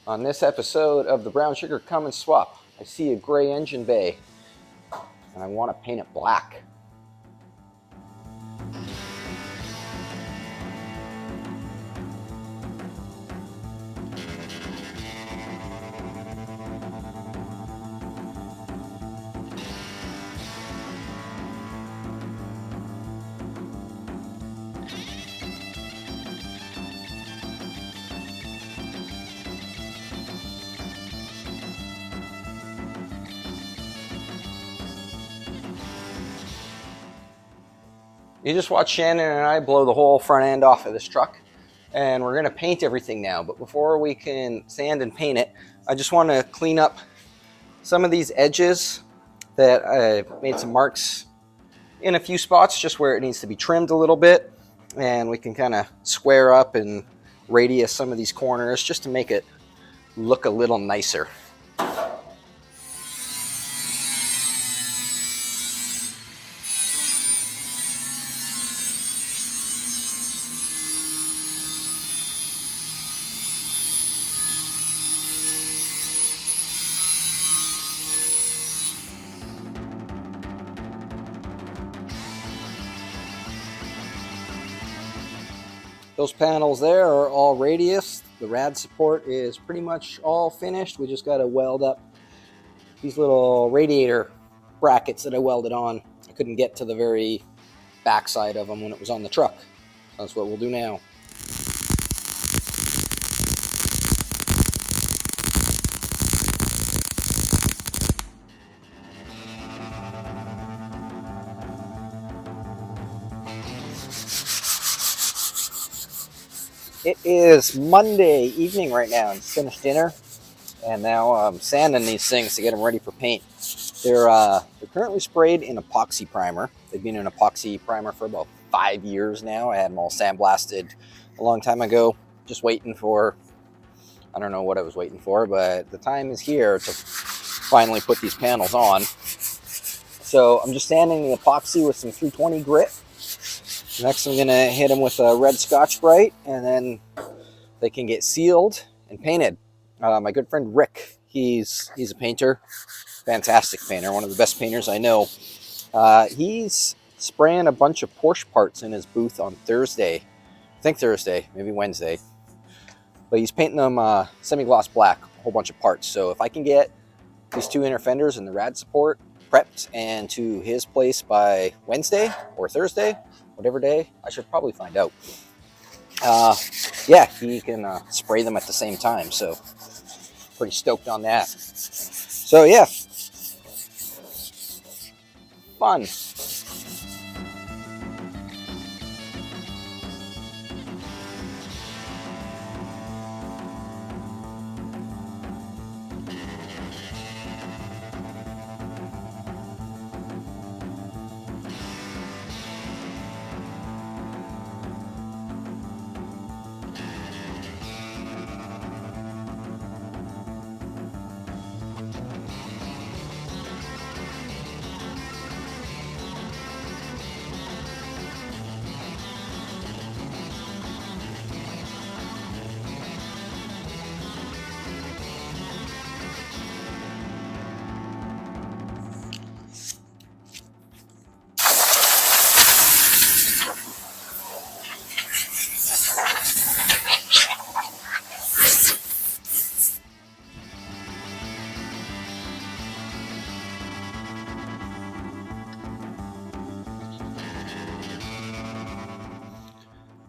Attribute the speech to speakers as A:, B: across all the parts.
A: On this episode of the Brown Sugar Cummins Swap, I see a gray engine bay and I want to paint it black. You just watched Shannon and I blow the whole front end off of this truck, and we're going to paint everything now. But before we can sand and paint it, I just want to clean up some of these edges that I've made some marks in a few spots just where it needs to be trimmed a little bit, and we can kind of square up and radius some of these corners just to make it look a little nicer. Those panels there are all radius. The rad support is pretty much all finished. We just got to weld up these little radiator brackets that I welded on. I couldn't get to the very back side of them when it was on the truck. That's what we'll do now. It is Monday evening right now, and finished dinner, and now I'm sanding these things to get them ready for paint. They're currently sprayed in epoxy primer. They've been in epoxy primer for about 5 years now. I had them all sandblasted a long time ago, just waiting for, I don't know what I was waiting for, but the time is here to finally put these panels on. So I'm just sanding the epoxy with some 320 grit. Next, I'm going to hit them with a red Scotch-Brite, and then they can get sealed and painted. My good friend Rick, he's a painter, fantastic painter, one of the best painters I know. He's spraying a bunch of Porsche parts in his booth on Thursday. I think Thursday, maybe Wednesday. But he's painting them semi-gloss black, a whole bunch of parts. So if I can get these two inner fenders and the rad support prepped and to his place by Wednesday or Thursday, whatever day, I should probably find out. Yeah, he can spray them at the same time, so pretty stoked on that. So yeah, fun.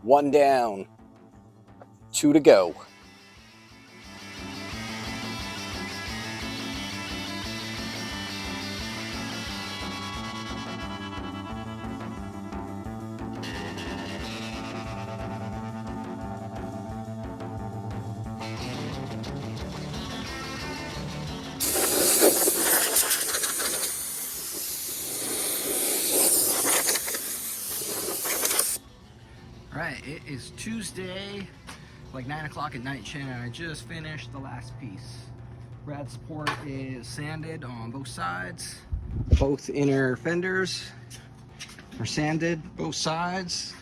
A: One down, 2 to go.
B: All right, it is Tuesday, like 9 o'clock at night, Shannon. I just finished the last piece. Rad support is sanded on both sides. Both inner fenders are sanded, both sides.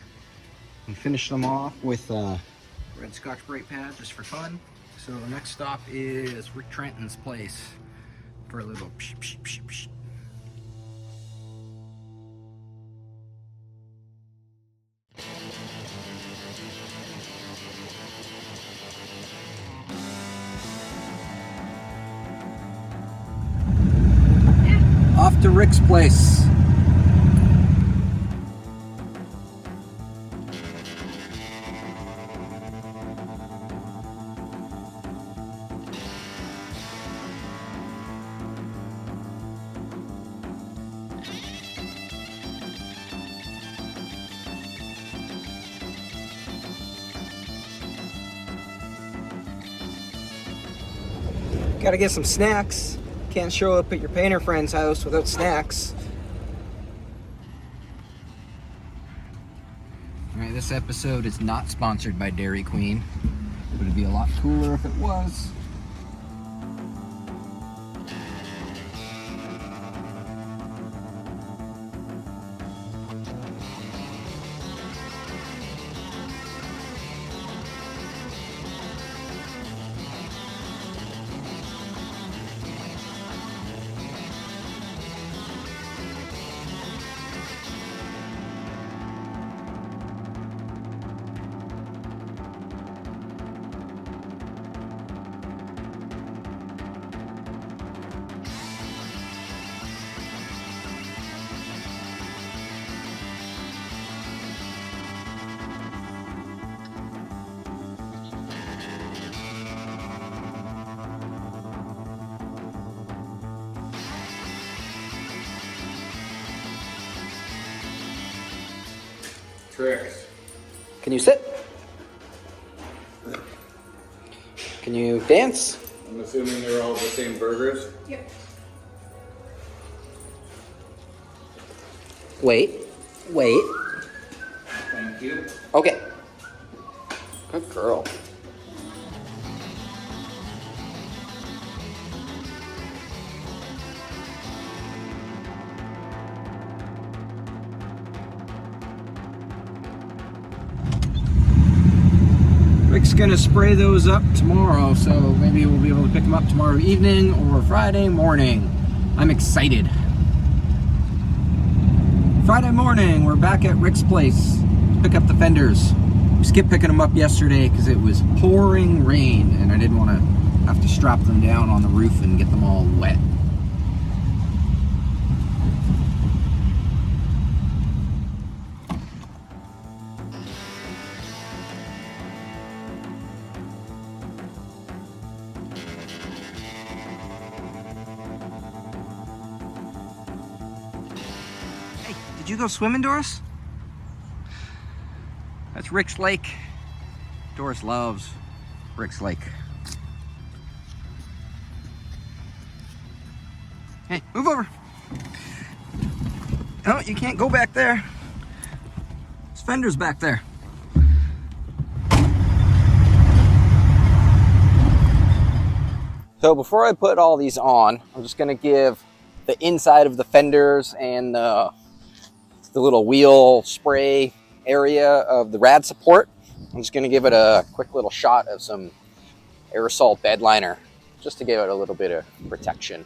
B: And finished them off with red Scotch-Brite pad just for fun. So next stop is Rick Trenton's place for a little psh, psh, psh, psh. Off to Rick's place. Gotta get some snacks. Can't show up at your painter friend's house without snacks. Alright, this episode is not sponsored by Dairy Queen, but it'd be a lot cooler if it was.
C: Tricks.
B: Can you sit? Can you dance?
C: I'm assuming they're all the same burgers.
D: Yep.
B: Wait.
C: Thank you.
B: Okay. Good girl. Rick's gonna spray those up tomorrow, so maybe we'll be able to pick them up tomorrow evening or Friday morning. I'm excited. Friday morning, we're back at Rick's place to pick up the fenders. We skipped picking them up yesterday because it was pouring rain and I didn't want to have to strap them down on the roof and get them all wet. Hey, did you go swimming, Doris? That's Rick's Lake. Doris loves Rick's Lake. Hey, move over. No, you can't go back there. There's fenders back there.
A: So before I put all these on, I'm just going to give the inside of the fenders and the little wheel spray area of the rad support. I'm just going to give it a quick little shot of some aerosol bed liner just to give it a little bit of protection.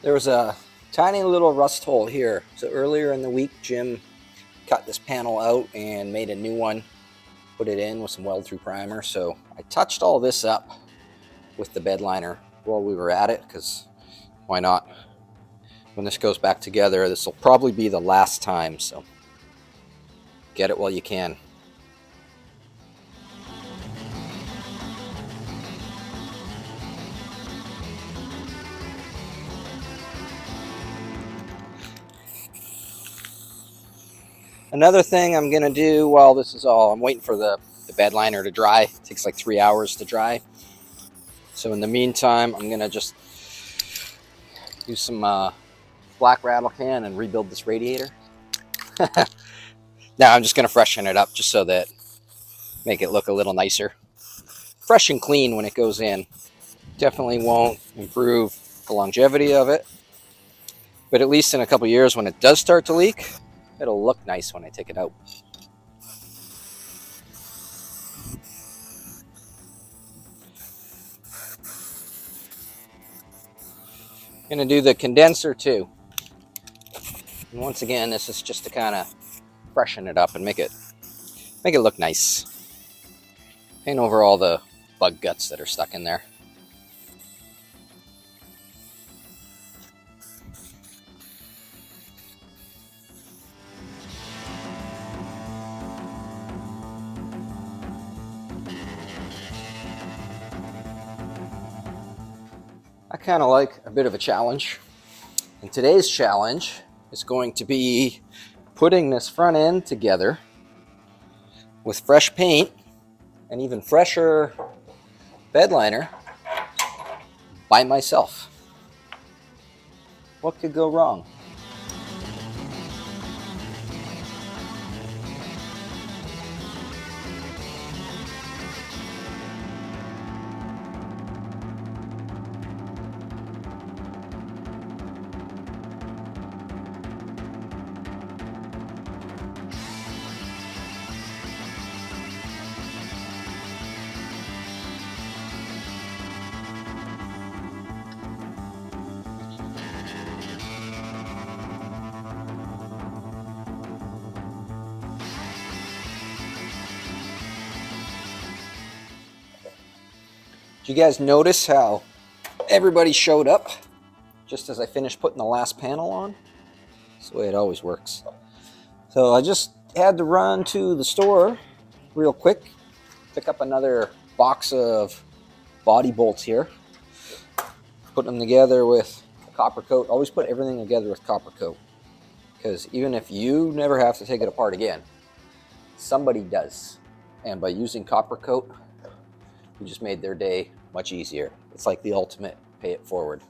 A: There was a tiny little rust hole here. So earlier in the week, Jim cut this panel out and made a new one, put it in with some weld-through primer. So I touched all this up with the bed liner while we were at it, because why not? When this goes back together, this will probably be the last time, so get it while you can. Another thing I'm gonna do while this is all, I'm waiting for the bed liner to dry. It takes like 3 hours to dry. So in the meantime, I'm gonna just use some black rattle can and rebuild this radiator. Now I'm just gonna freshen it up just so that make it look a little nicer. Fresh and clean when it goes in. Definitely won't improve the longevity of it, but at least in a couple years when it does start to leak, it'll look nice when I take it out. Gonna do the condenser too. And once again, this is just to kind of freshen it up and make it look nice. Paint over all the bug guts that are stuck in there. I kind of like a bit of a challenge. And today's challenge is going to be putting this front end together with fresh paint and even fresher bed liner by myself. What could go wrong? Did you guys notice how everybody showed up just as I finished putting the last panel on? That's the way it always works. So I just had to run to the store real quick, pick up another box of body bolts here, put them together with copper coat. Always put everything together with copper coat, because even if you never have to take it apart again, somebody does. And by using copper coat, we just made their day much easier. It's like the ultimate pay it forward.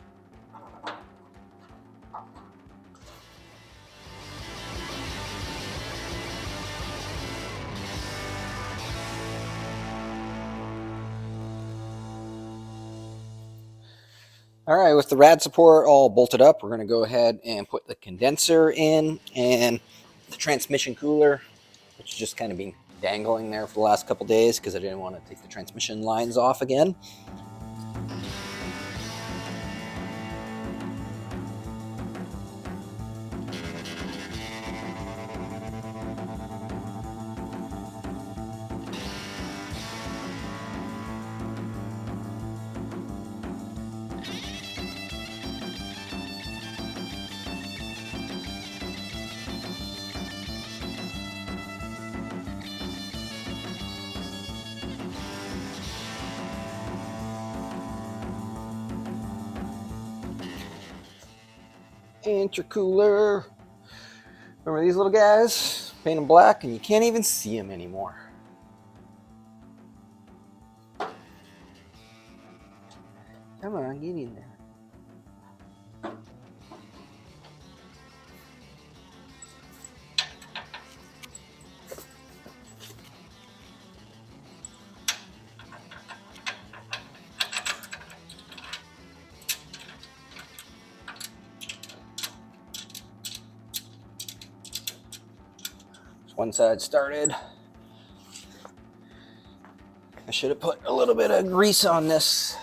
A: All right, with the rad support all bolted up, we're going to go ahead and put the condenser in and the transmission cooler, which has just kind of been dangling there for the last couple days because I didn't want to take the transmission lines off again. Intercooler. Remember these little guys? Paint them black and you can't even see them anymore. Come on, get in there. One side started. I should have put a little bit of grease on this.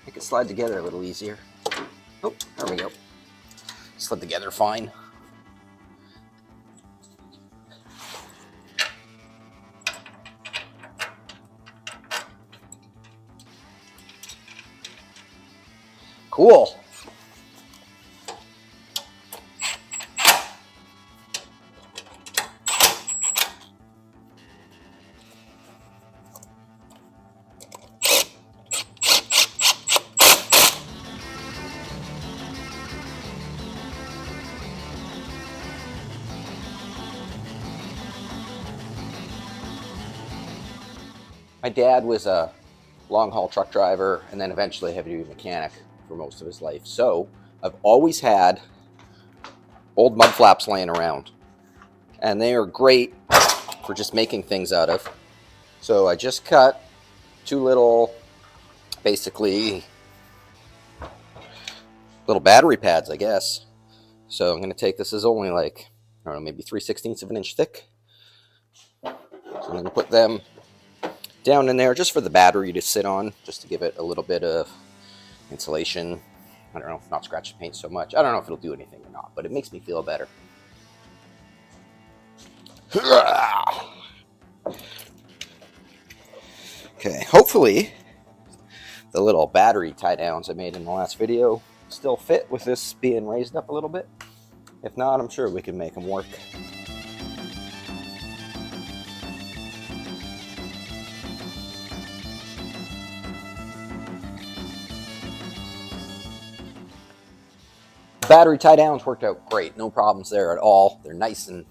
A: Make it slide together a little easier. Oh, there we go. Slid together fine. Cool. My dad was a long-haul truck driver and then eventually a heavy-duty mechanic for most of his life. So I've always had old mud flaps laying around, and they are great for just making things out of. So I just cut 2 little, basically, little battery pads, I guess. So I'm going to take, this is only like, I don't know, maybe 3/16 of an inch thick. So I'm going to put them down in there just for the battery to sit on, just to give it a little bit of insulation. I don't know, not scratch the paint so much. I don't know if it'll do anything or not, but it makes me feel better. Okay, hopefully the little battery tie downs I made in the last video still fit with this being raised up a little bit. If not, I'm sure we can make them work. Battery tie downs worked out great. No problems there at all. They're nice and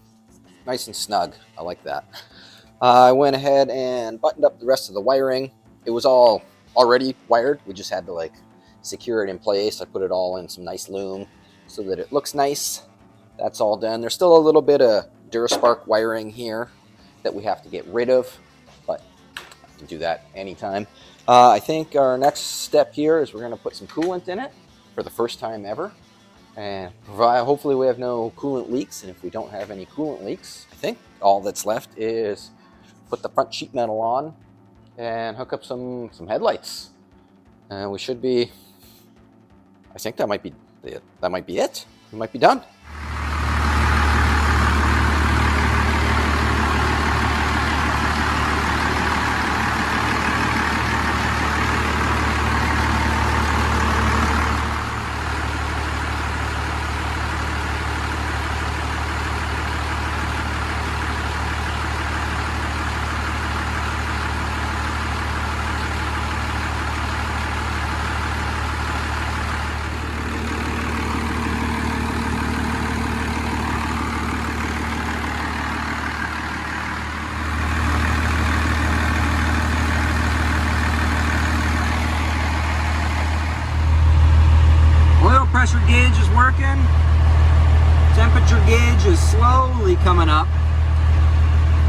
A: snug. I like that. I went ahead and buttoned up the rest of the wiring. It was all already wired. We just had to like secure it in place. I put it all in some nice loom so that it looks nice. That's all done. There's still a little bit of Duraspark wiring here that we have to get rid of, but I can do that anytime. I think our next step here is we're going to put some coolant in it for the first time ever. And hopefully we have no coolant leaks, and if we don't have any coolant leaks, I think all that's left is put the front sheet metal on and hook up some headlights. And we should be, I think that might be it. We might be done. Pressure gauge is working. Temperature gauge is slowly coming up.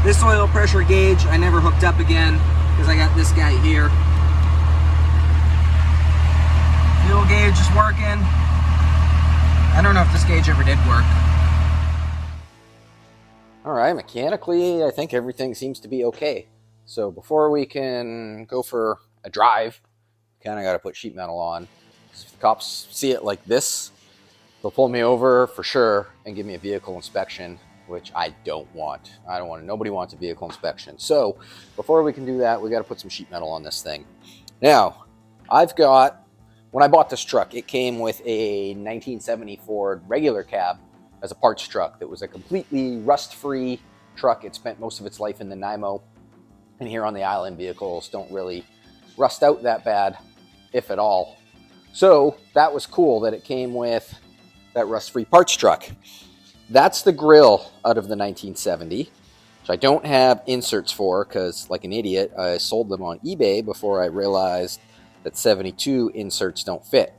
A: This oil pressure gauge I never hooked up again because I got this guy here. Fuel gauge is working. I don't know if this gauge ever did work. Alright, mechanically I think everything seems to be okay. So before we can go for a drive, kind of got to put sheet metal on. If the cops see it like this, they'll pull me over for sure and give me a vehicle inspection, which I don't want. Nobody wants a vehicle inspection. So before we can do that, we got to put some sheet metal on this thing. Now, when I bought this truck, it came with a 1970 Ford regular cab as a parts truck that was a completely rust-free truck. It spent most of its life in the NIMO, and here on the island, vehicles don't really rust out that bad, if at all. So that was cool that it came with that rust-free parts truck. That's the grill out of the 1970, which I don't have inserts for because, like an idiot, I sold them on eBay before I realized that 72 inserts don't fit.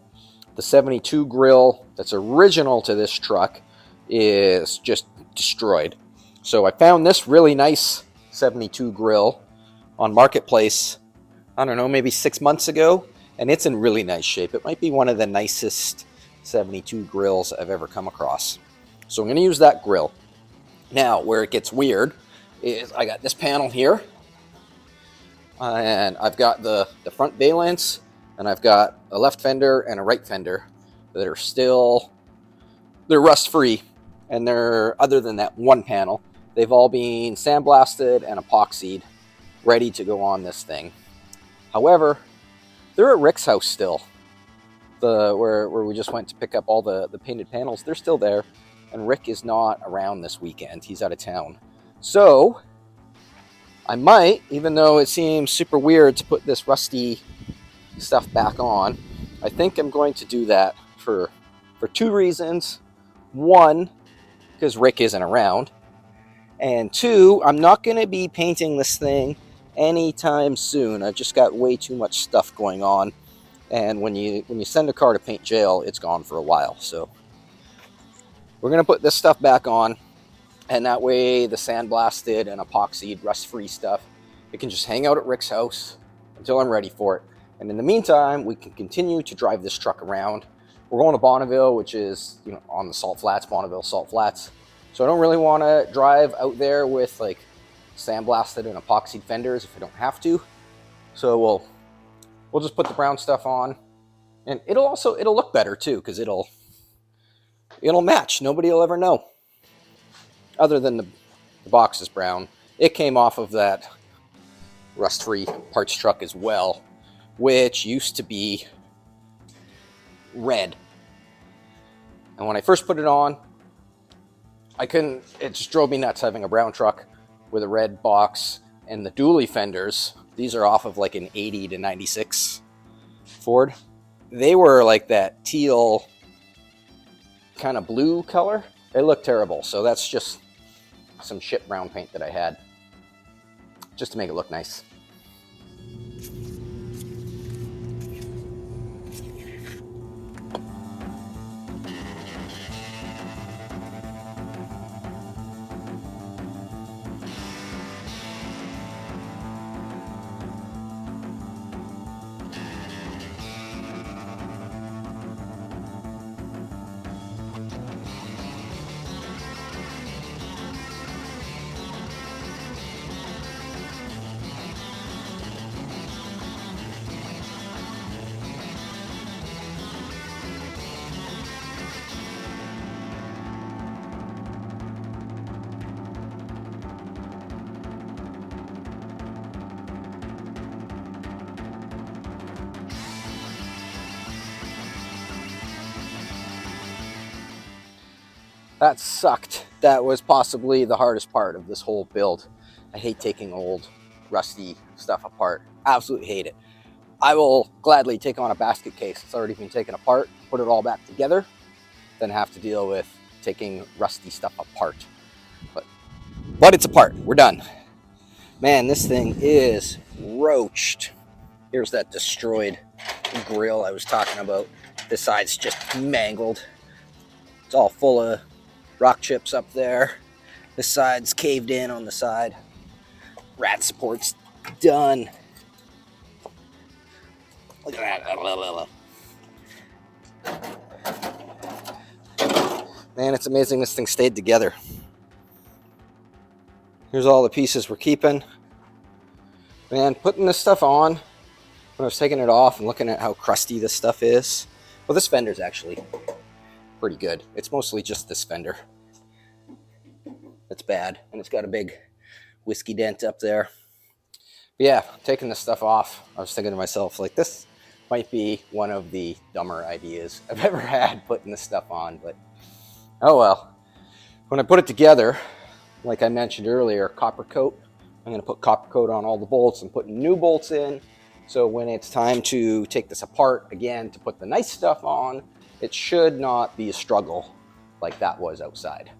A: The 72 grill that's original to this truck is just destroyed. So I found this really nice 72 grill on Marketplace, I don't know, maybe 6 months ago. And it's in really nice shape. It might be one of the nicest 72 grills I've ever come across. So I'm going to use that grill. Now, where it gets weird is I got this panel here. And I've got the front valence. And I've got a left fender and a right fender that are they're rust-free. And other than that one panel, they've all been sandblasted and epoxied, ready to go on this thing. However, they're at Rick's house still, where we just went to pick up all the painted panels. They're still there, and Rick is not around this weekend. He's out of town. So I might, even though it seems super weird to put this rusty stuff back on, I think I'm going to do that for 2 reasons. 1, because Rick isn't around, and 2, I'm not going to be painting this thing anytime soon. I've just got way too much stuff going on, and when you send a car to paint jail, it's gone for a while. So we're gonna put this stuff back on, and that way the sandblasted and epoxied rust-free stuff, it can just hang out at Rick's house until I'm ready for it. And in the meantime, we can continue to drive this truck around. We're going to Bonneville, which is, you know, on the Salt Flats, Bonneville Salt Flats. So I don't really want to drive out there with like sandblasted and epoxied fenders if I don't have to. So we'll just put the brown stuff on, and it'll look better too, because it'll match. Nobody will ever know. Other than the box is brown. It came off of that rust-free parts truck as well, which used to be red. And when I first put it on, it just drove me nuts having a brown truck with a red box. And the dually fenders, these are off of like an 80 to 96 Ford. They were like that teal kind of blue color. It looked terrible. So that's just some shit brown paint that I had, just to make it look nice. That sucked. That was possibly the hardest part of this whole build. I hate taking old, rusty stuff apart. Absolutely hate it. I will gladly take on a basket case that's already been taken apart, put it all back together, than have to deal with taking rusty stuff apart. But it's apart. We're done. Man, this thing is roached. Here's that destroyed grill I was talking about. This side's just mangled. It's all full of rock chips up there. This side's caved in on the side. Rat support's done. Look at that. Man, it's amazing this thing stayed together. Here's all the pieces we're keeping. Man, putting this stuff on, when I was taking it off and looking at how crusty this stuff is, well, this fender's actually pretty good. It's mostly just this fender that's bad, and it's got a big whiskey dent up there. But yeah, taking this stuff off, I was thinking to myself, like, this might be one of the dumber ideas I've ever had, putting this stuff on, but oh well. When I put it together, like I mentioned earlier, copper coat. I'm going to put copper coat on all the bolts and put new bolts in, so when it's time to take this apart again to put the nice stuff on, it should not be a struggle like that was outside.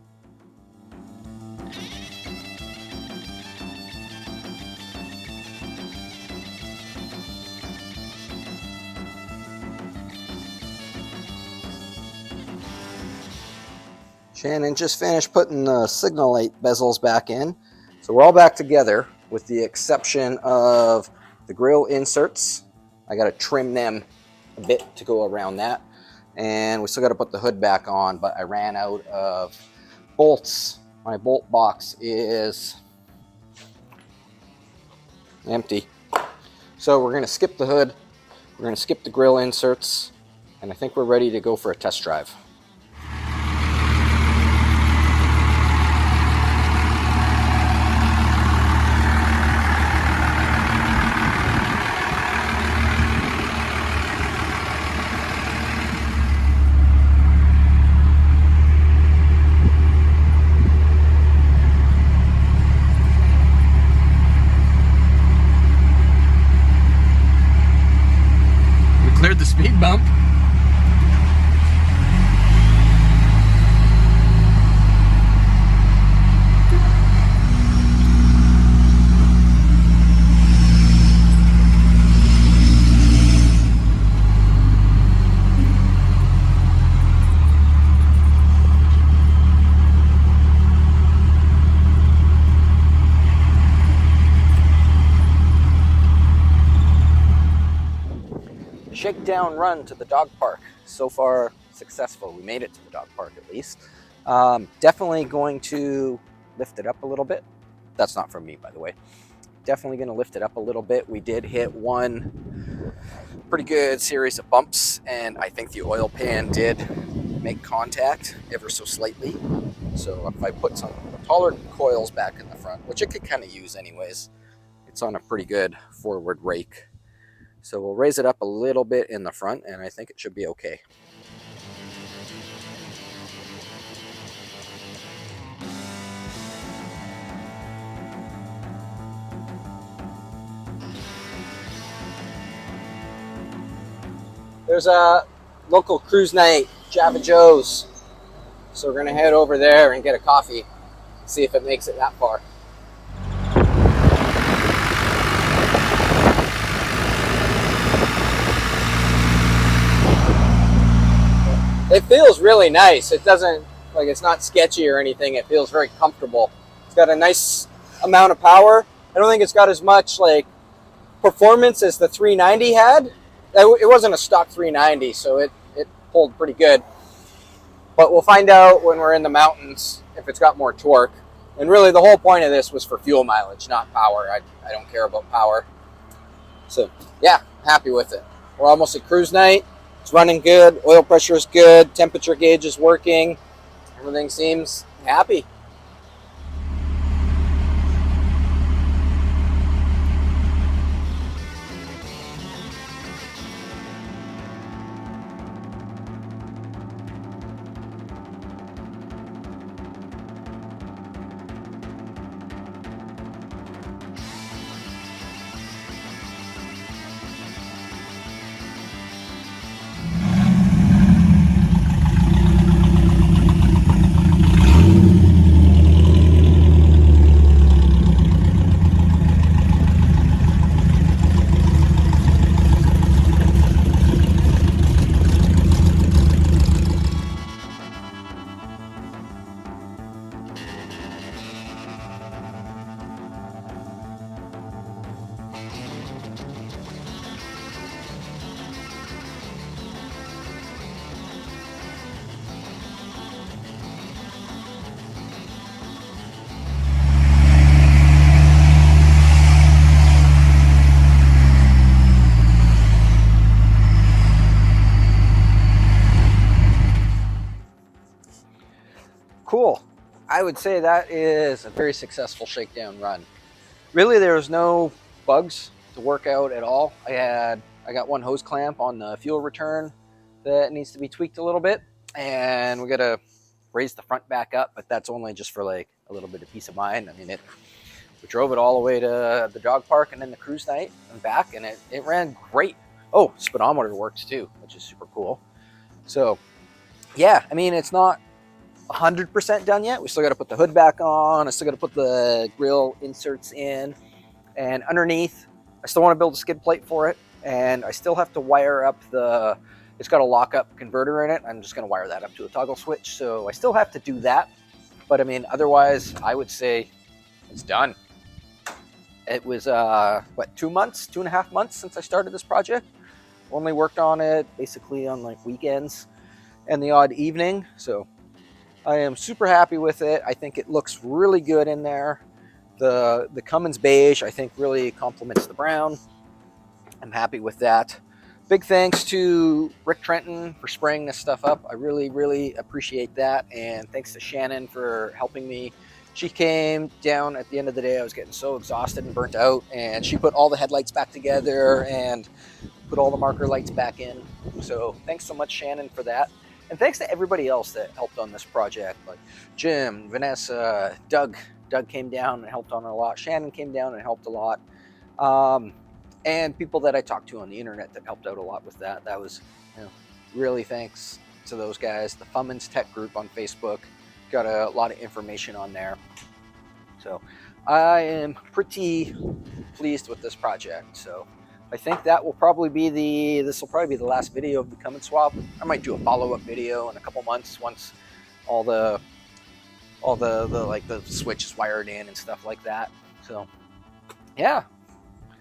A: Shannon just finished putting the signal light bezels back in. So we're all back together with the exception of the grill inserts. I got to trim them a bit to go around that. And we still got to put the hood back on, but I ran out of bolts. My bolt box is empty. So we're going to skip the hood. We're going to skip the grill inserts. And I think we're ready to go for a test drive.
B: Cleared the speed bump.
A: shakedown run to the dog park. So far, successful. We made it to the dog park at least. Definitely going to lift it up a little bit. That's not from me, by the way. Definitely going to lift it up a little bit. We did hit one pretty good series of bumps, and I think the oil pan did make contact ever so slightly. So if I put some taller coils back in the front, which it could kind of use anyways, it's on a pretty good forward rake. So we'll raise it up a little bit in the front, and I think it should be okay. There's a local cruise night, Java Joe's. So we're gonna head over there and get a coffee, see if it makes it that far. It feels really nice. It doesn't, like, it's not sketchy or anything. It feels very comfortable. It's got a nice amount of power. I don't think it's got as much like performance as the 390 had. It wasn't a stock 390, so it pulled pretty good. But we'll find out when we're in the mountains if it's got more torque. And really the whole point of this was for fuel mileage, not power. I don't care about power. So yeah, happy with it. We're almost at cruise night. It's running good. Oil pressure is good. Temperature gauge is working. Everything seems happy. Cool. I would say that is a very successful shakedown run. Really, there was no bugs to work out at all. I got one hose clamp on the fuel return that needs to be tweaked a little bit, and we got to raise the front back up, but that's only just for like a little bit of peace of mind. I mean, we drove it all the way to the dog park and then the cruise night and back, and it ran great. Oh, speedometer works too, which is super cool. So yeah, I mean, it's not 100% done yet. We still got to put the hood back on. I still got to put the grill inserts in, and underneath I still want to build a skid plate for it, and I still have to wire up it's got a lockup converter in it. I'm just going to wire that up to a toggle switch, so I still have to do that. But I mean, otherwise I would say it's done. It was what, 2.5 months since I started this project. Only worked on it basically on like weekends and the odd evening, so I am super happy with it. I think it looks really good in there. The Cummins beige, I think, really complements the brown. I'm happy with that. Big thanks to Rick Trenton for spraying this stuff up. I really, really appreciate that. And thanks to Shannon for helping me. She came down at the end of the day. I was getting so exhausted and burnt out, and she put all the headlights back together and put all the marker lights back in. So thanks so much, Shannon, for that. And thanks to everybody else that helped on this project, like Jim, Vanessa, Doug. Doug came down and helped on it a lot. Shannon came down and helped a lot. And people that I talked to on the internet that helped out a lot with that. That was, really thanks to those guys. The Cummins Tech group on Facebook got a lot of information on there. So I am pretty pleased with this project. So I think that will probably be this will probably be the last video of the Cummins swap. I might do a follow-up video in a couple months once all the switch is wired in and stuff like that. So yeah,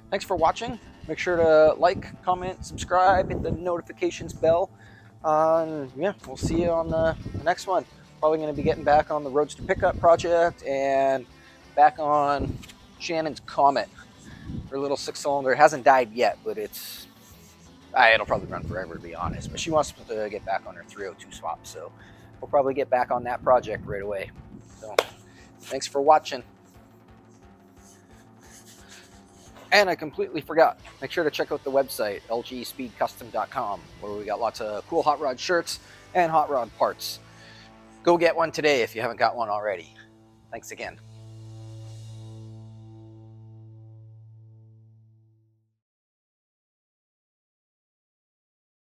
A: thanks for watching. Make sure to like, comment, subscribe, hit the notifications bell. Yeah, we'll see you on the next one. Probably going to be getting back on the Roadster pickup project and back on Shannon's Comet. Her little 6-cylinder. It hasn't died yet, but it'll probably run forever, to be honest. But she wants to get back on her 302 swap, so we'll probably get back on that project right away. So thanks for watching. And I completely forgot. Make sure to check out the website, lgspeedcustom.com, where we got lots of cool hot rod shirts and hot rod parts. Go get one today if you haven't got one already. Thanks again.